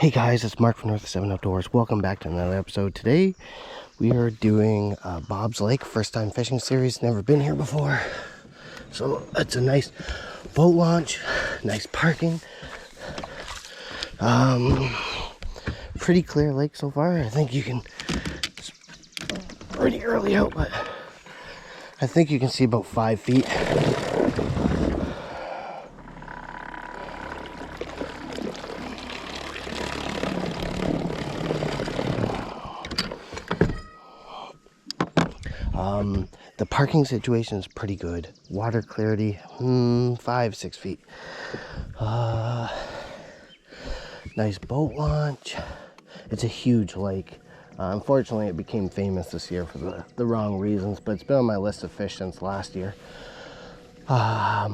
Hey guys, it's Mark from North 7 Outdoors. Welcome back to another episode. Today we are doing Bob's Lake, first time fishing series. Never been here before. So it's a nice boat launch, nice parking. Pretty clear lake so far. I think you can, it's pretty early out, but I think you can see about 5 feet. The parking situation is pretty good. Water clarity, 5-6 feet. Nice boat launch. It's a huge lake. Unfortunately, it became famous this year for the wrong reasons, but it's been on my list of fish since last year. I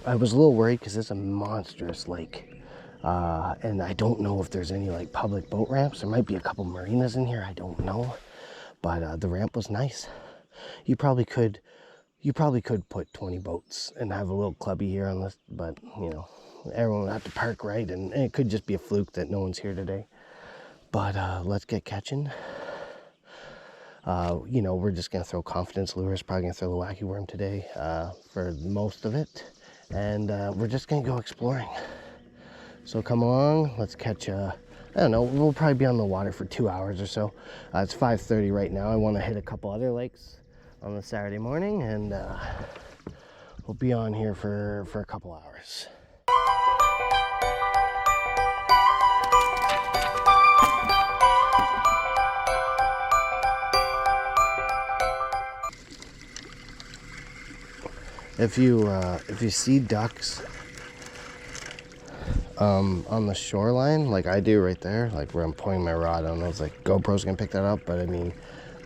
was a little worried because it's a monstrous lake. And I don't know if there's any like public boat ramps. There might be a couple marinas in here, I don't know. But the ramp was nice. You probably could put 20 boats and have a little clubby here on this, but you know, everyone would have to park right, and it could just be a fluke that no one's here today. But let's get catching. You know, we're just gonna throw confidence lures, probably gonna throw the wacky worm today for most of it, and we're just gonna go exploring. So come along, let's catch I don't know, we'll probably be on the water for 2 hours or so. It's 5:30 right now. I want to hit a couple other lakes on the Saturday morning, and we'll be on here for a couple hours. If you see ducks on the shoreline, like I do right there, like where I'm pointing my rod, I don't know if like GoPro's gonna pick that up, but I mean,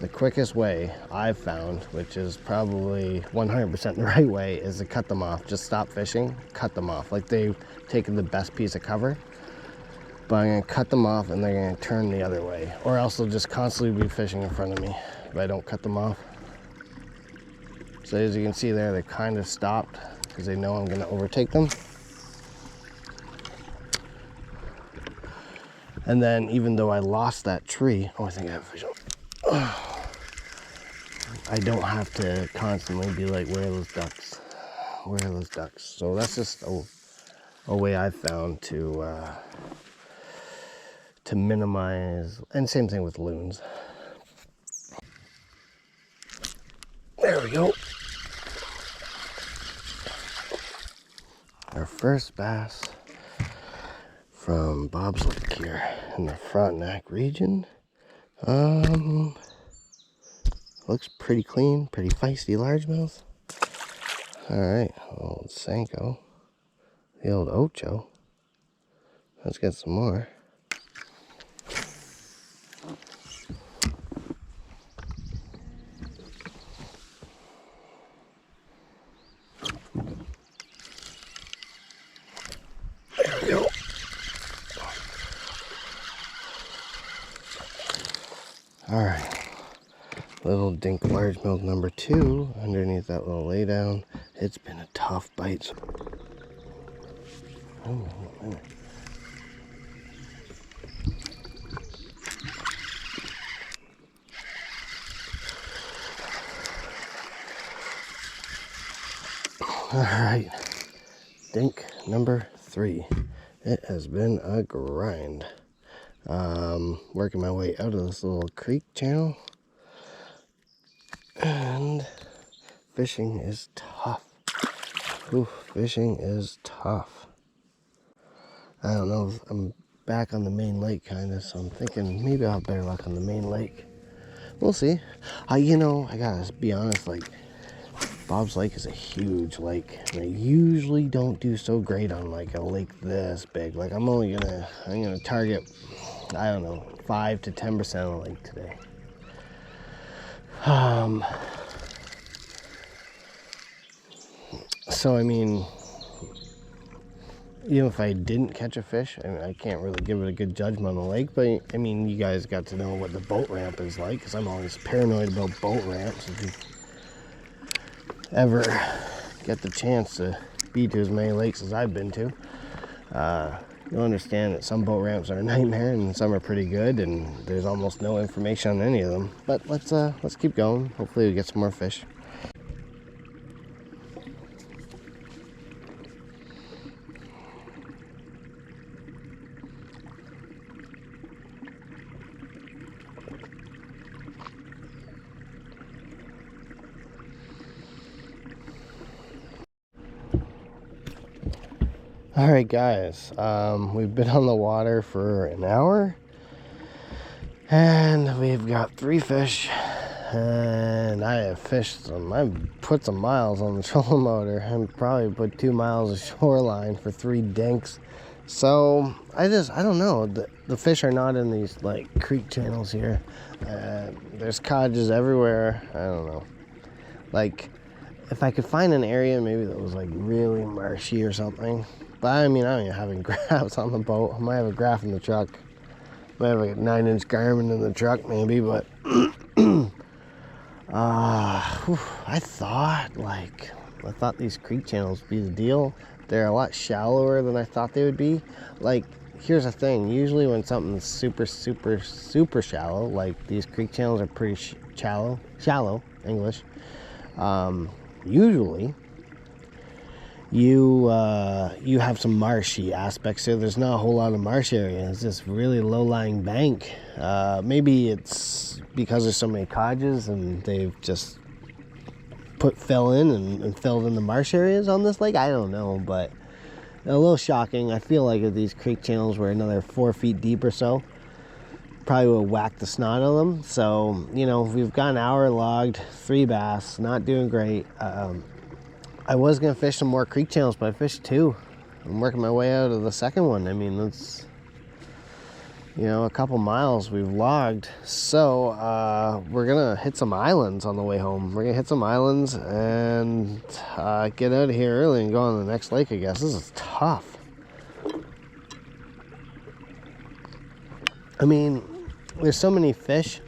the quickest way I've found, which is probably 100% the right way, is to cut them off. Just stop fishing, cut them off. Like they've taken the best piece of cover, but I'm gonna cut them off and they're gonna turn the other way, or else they'll just constantly be fishing in front of me if I don't cut them off. So as you can see there, they kind of stopped because they know I'm gonna overtake them. And then even though I lost that tree, oh, I think I have a fish on. I don't have to constantly be like, where are those ducks? Where are those ducks? So that's just a way I've found to minimize, and same thing with loons. There we go. Our first bass from Bob's Lake here in the Frontenac region. Looks pretty clean, pretty feisty largemouth. Alright, old Sanko. The old Ocho. Let's get some more. There we go. Alright. Little dink largemouth number 2 underneath that little laydown. It's been a tough bite. Oh, man. Alright, dink number 3. It has been a grind. Working my way out of this little creek channel. And fishing is tough. Ooh, fishing is tough. I don't know, I'm back on the main lake kind of, so I'm thinking maybe I'll have better luck on the main lake. We'll see. You know, I gotta be honest, like, Bob's Lake is a huge lake, and I usually don't do so great on like a lake this big. Like I'm gonna target, I don't know, 5 to 10% of the lake today. So I mean, even if I didn't catch a fish, I mean, I can't really give it a good judgment on the lake, but I mean, you guys got to know what the boat ramp is like, because I'm always paranoid about boat ramps. If you ever get the chance to be to as many lakes as I've been to, you'll understand that some boat ramps are a nightmare and some are pretty good, and there's almost no information on any of them. But let's keep going. Hopefully we get some more fish. All right, guys, we've been on the water for an hour and we've got 3 fish, and I have fished some. I've put some miles on the trolling motor and probably put 2 miles of shoreline for 3 dinks. So I don't know, the fish are not in these like creek channels here. There's cottages everywhere. I don't know, like if I could find an area maybe that was like really marshy or something. But I mean, I don't even have any graphs on the boat. I might have a graph in the truck. I might have a 9-inch Garmin in the truck maybe, but I thought these creek channels would be the deal. They're a lot shallower than I thought they would be. Like, here's the thing, usually when something's super shallow, like these creek channels are pretty shallow English, usually you have some marshy aspects here. There's not a whole lot of marsh area. It's just really low-lying bank. Maybe it's because there's so many cottages and they've just fell in and filled in the marsh areas on this lake. I don't know, but a little shocking. I feel like if these creek channels were another 4 feet deep or so, probably would whack the snot of them. So, you know, we've got an hour logged, 3 bass, not doing great. I was gonna fish some more creek channels, but I fished 2. I'm working my way out of the second one. I mean, that's, you know, a couple miles we've logged. So we're gonna hit some islands on the way home. We're gonna hit some islands and get out of here early and go on to the next lake, I guess. This is tough. I mean, there's so many fish.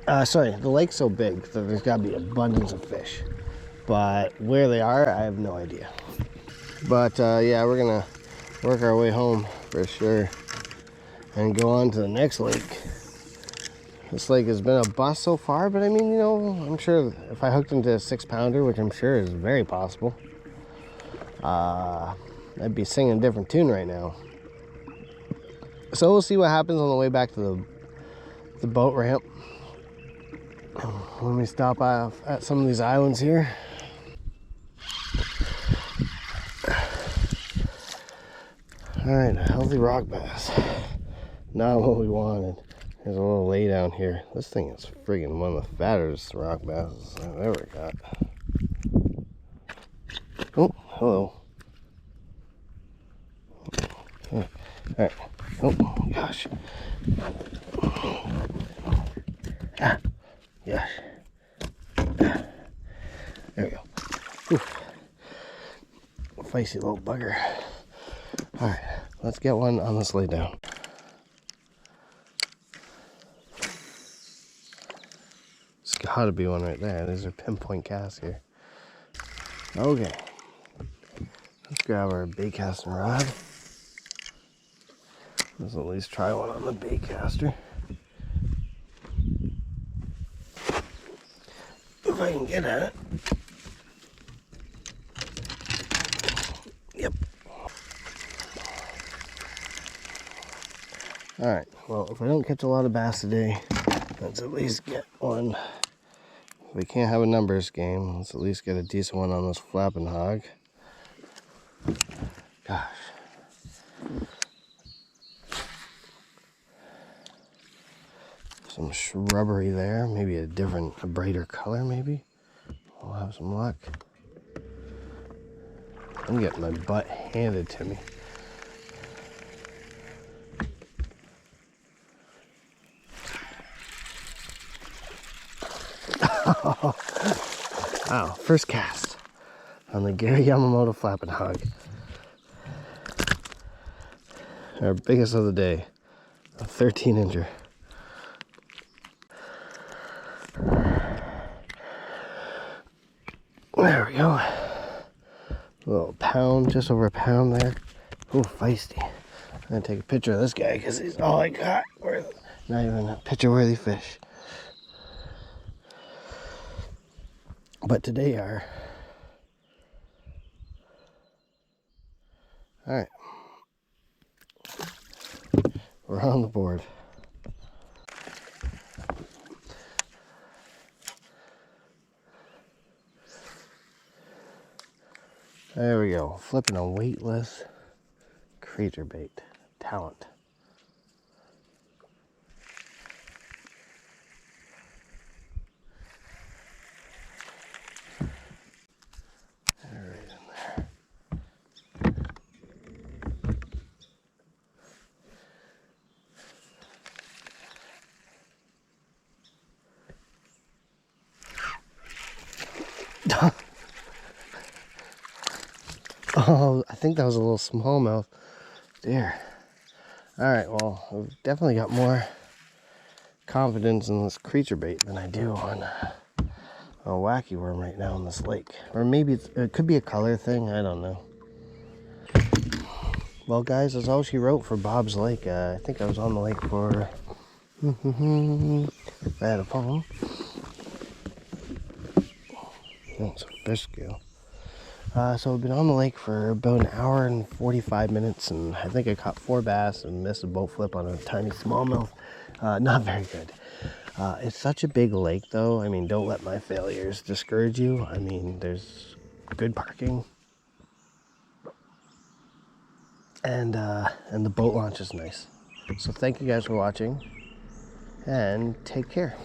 The lake's so big that there's gotta be abundance of fish. But where they are, I have no idea. But yeah, we're gonna work our way home for sure and go on to the next lake. This lake has been a bust so far, but I mean, you know, I'm sure if I hooked into a 6-pounder, which I'm sure is very possible, I'd be singing a different tune right now. So we'll see what happens on the way back to the boat ramp. Let me stop off at some of these islands here. All right, a healthy rock bass. Not what we wanted. There's a little lay down here. This thing is friggin' one of the fattest rock basses I've ever got. Oh, hello. All right. Oh, gosh. Ah, gosh. There we go. Oof. Feisty little bugger. All right, let's get one on this lay down. There's gotta be one right there. There's a pinpoint cast here. Okay, let's grab our bait casting rod. Let's at least try one on the bait caster. If I can get at it. Yep. All right, well, if I don't catch a lot of bass today, let's at least get one. If we can't have a numbers game, let's at least get a decent one on this flapping hog. Gosh. Some shrubbery there, maybe a brighter color maybe. We'll have some luck. I'm getting my butt handed to me. Wow, first cast on the Gary Yamamoto flapping hog. Our biggest of the day, a 13-incher. There we go. A little pound, just over a pound there. Ooh, feisty. I'm gonna take a picture of this guy because he's all I got. Not even a picture-worthy fish. But today are. All right. We're on the board. There we go. Flipping a weightless creature bait. Talent. Right in there. Oh, I think that was a little smallmouth. Dear. Alright, well, I've definitely got more confidence in this creature bait than I do on a wacky worm right now in this lake. Or maybe it could be a color thing, I don't know. Well, guys, that's all she wrote for Bob's Lake. I think I was on the lake for... I had a phone. That's a fish scale. So I've been on the lake for about an hour and 45 minutes, and I think I caught 4 bass and missed a boat flip on a tiny smallmouth. Not very good. It's such a big lake, though. I mean, don't let my failures discourage you. I mean, there's good parking. And the boat launch is nice. So thank you guys for watching, and take care.